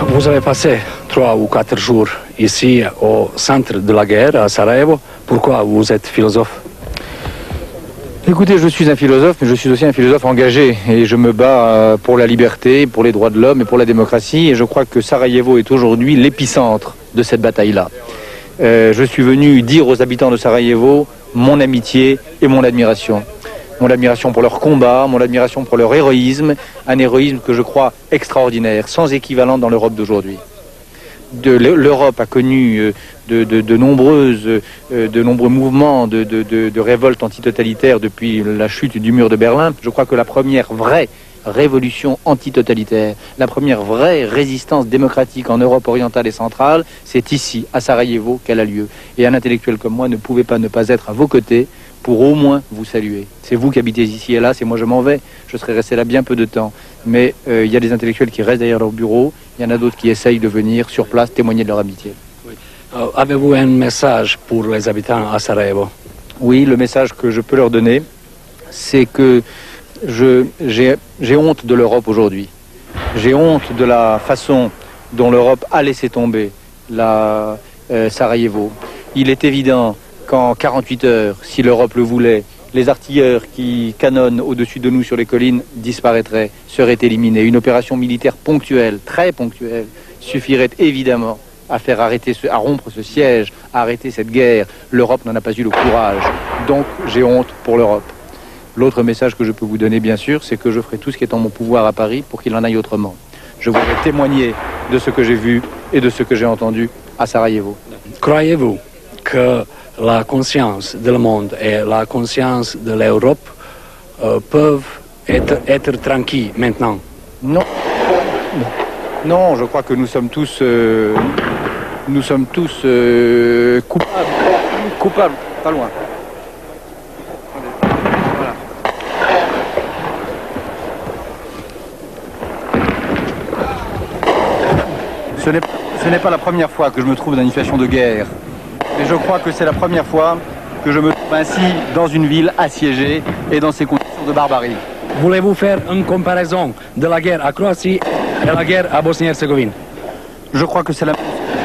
Vous avez passé 3 ou 4 jours ici au centre de la guerre à Sarajevo. Pourquoi vous êtes philosophe? Écoutez, je suis un philosophe, mais je suis aussi un philosophe engagé. Et je me bats pour la liberté, pour les droits de l'homme et pour la démocratie. Et je crois que Sarajevo est aujourd'hui l'épicentre de cette bataille-là. Je suis venu dire aux habitants de Sarajevo mon amitié et mon admiration. Mon admiration pour leur combat, mon admiration pour leur héroïsme, un héroïsme que je crois extraordinaire, sans équivalent dans l'Europe d'aujourd'hui. L'Europe a connu de nombreux mouvements de révolte antitotalitaire depuis la chute du mur de Berlin. Je crois que la première vraie révolution antitotalitaire, la première vraie résistance démocratique en Europe orientale et centrale, c'est ici, à Sarajevo, qu'elle a lieu. Et un intellectuel comme moi ne pouvait pas ne pas être à vos côtés pour au moins vous saluer. C'est vous qui habitez ici et là, c'est moi je m'en vais. Je serai resté là bien peu de temps. Mais il y a des intellectuels qui restent derrière leur bureau, il y en a d'autres qui essayent de venir sur place témoigner de leur amitié. Oui. Avez-vous un message pour les habitants à Sarajevo? Oui, le message que je peux leur donner, c'est que j'ai honte de l'Europe aujourd'hui. J'ai honte de la façon dont l'Europe a laissé tomber Sarajevo. Il est évident qu'en 48 heures, si l'Europe le voulait, les artilleurs qui canonnent au-dessus de nous sur les collines disparaîtraient, seraient éliminés. Une opération militaire ponctuelle, très ponctuelle, suffirait évidemment à faire arrêter, à rompre ce siège, à arrêter cette guerre. L'Europe n'en a pas eu le courage. Donc j'ai honte pour l'Europe. L'autre message que je peux vous donner, bien sûr, c'est que je ferai tout ce qui est en mon pouvoir à Paris pour qu'il en aille autrement. Je voudrais témoigner de ce que j'ai vu et de ce que j'ai entendu à Sarajevo. Croyez-vous que la conscience du monde et la conscience de l'Europe peuvent être tranquilles maintenant? Non. Non, je crois que nous sommes tous coupables, pas loin. Voilà. Ce n'est pas la première fois que je me trouve dans une situation de guerre. Et je crois que c'est la première fois que je me trouve ainsi dans une ville assiégée et dans ces conditions de barbarie. Voulez-vous faire une comparaison de la guerre à Croatie et la guerre à Bosnie-Herzégovine? Je crois que c'est la...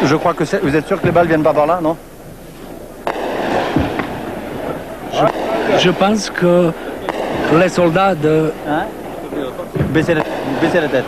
Vous êtes sûr que les balles viennent pas par là, non? Je pense que les soldats de... Hein? Baissez la tête.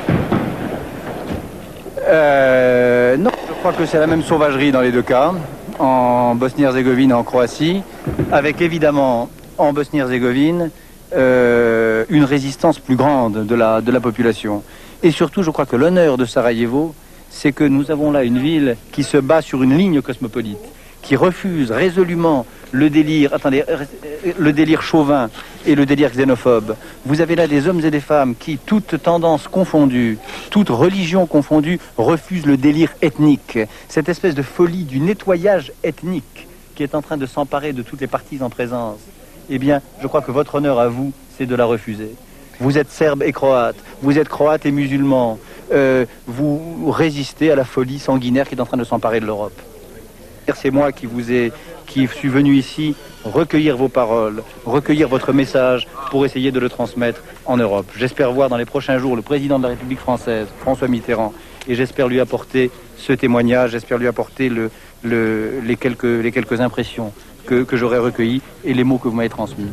Non, je crois que c'est la même sauvagerie dans les deux cas. En Bosnie-Herzégovine et en Croatie, avec évidemment en Bosnie-Herzégovine une résistance plus grande de la population. Et surtout, je crois que l'honneur de Sarajevo, c'est que nous avons là une ville qui se bat sur une ligne cosmopolite, qui refuse résolument le délire chauvin et le délire xénophobe. Vous avez là des hommes et des femmes qui, toutes tendances confondues, toutes religions confondues, refusent le délire ethnique. Cette espèce de folie du nettoyage ethnique qui est en train de s'emparer de toutes les parties en présence. Eh bien, je crois que votre honneur à vous, c'est de la refuser. Vous êtes serbe et croate, vous êtes croate et musulman. Vous résistez à la folie sanguinaire qui est en train de s'emparer de l'Europe. C'est moi qui suis venu ici recueillir vos paroles, recueillir votre message pour essayer de le transmettre en Europe. J'espère voir dans les prochains jours le président de la République française, François Mitterrand, et j'espère lui apporter ce témoignage, j'espère lui apporter les quelques impressions que j'aurai recueillies et les mots que vous m'avez transmis.